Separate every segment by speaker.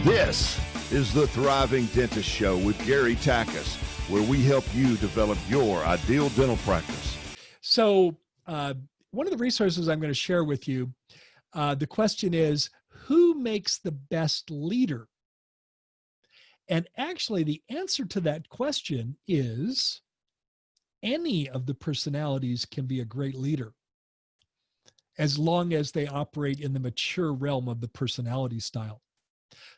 Speaker 1: This is the Thriving Dentist Show with Gary Takis, where we help you develop your ideal dental practice.
Speaker 2: So one of the resources I'm going to share with you, the question is, who makes the best leader? And actually, the answer to that question is any of the personalities can be a great leader, as long as they operate in the mature realm of the personality style.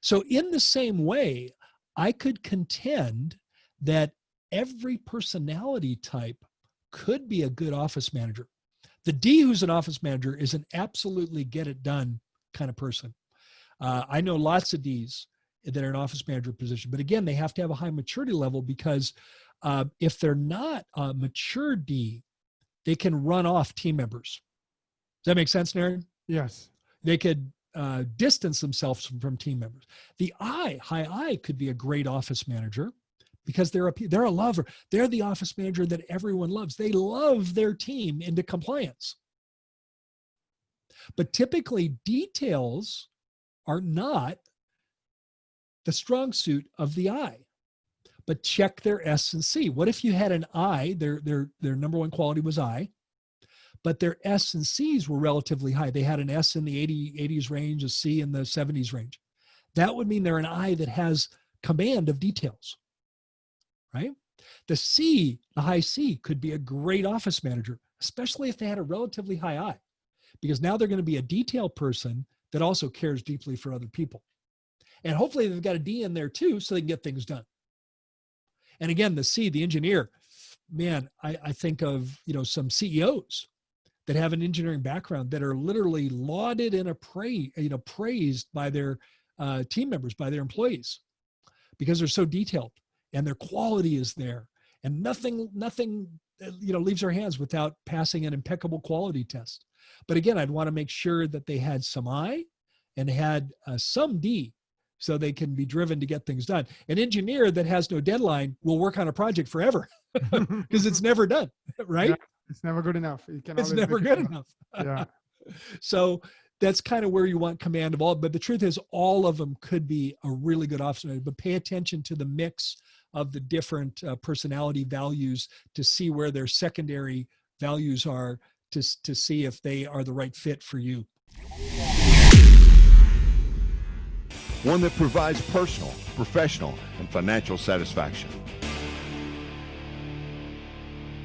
Speaker 2: So in the same way, I could contend that every personality type could be a good office manager. The D who's an office manager is an absolutely get it done kind of person. I know lots of Ds that are in office manager position, but again, they have to have a high maturity level because if they're not a mature D, they can run off team members. Does that make sense, Naren?
Speaker 3: Yes.
Speaker 2: They could distance themselves from team members. The high I could be a great office manager because they're a lover. They're the office manager that everyone loves. They love their team into compliance. But typically, details are not the strong suit of the I. But check their S and C. What if you had an I, their number one quality was I, but their S and Cs were relatively high. They had an S in the 80s range, a C in the 70s range. That would mean they're an I that has command of details, right? The C, the high C, could be a great office manager, especially if they had a relatively high I, because now they're going to be a detail person that also cares deeply for other people. And hopefully they've got a D in there too, so they can get things done. And again, the C, the engineer, man, I think of, some CEOs that have an engineering background that are literally lauded and praised by their team members, by their employees, because they're so detailed and their quality is there, and nothing leaves their hands without passing an impeccable quality test. But again, I'd want to make sure that they had some I and had some D, so they can be driven to get things done. An engineer that has no deadline will work on a project forever because it's never done, right?
Speaker 3: Yeah, it's never good enough.
Speaker 2: It's never good enough.
Speaker 3: Yeah.
Speaker 2: So that's kind of where you want command of all. But the truth is, all of them could be a really good officer manager. But pay attention to the mix of the different personality values to see where their secondary values are to see if they are the right fit for you.
Speaker 1: One that provides personal, professional, and financial satisfaction.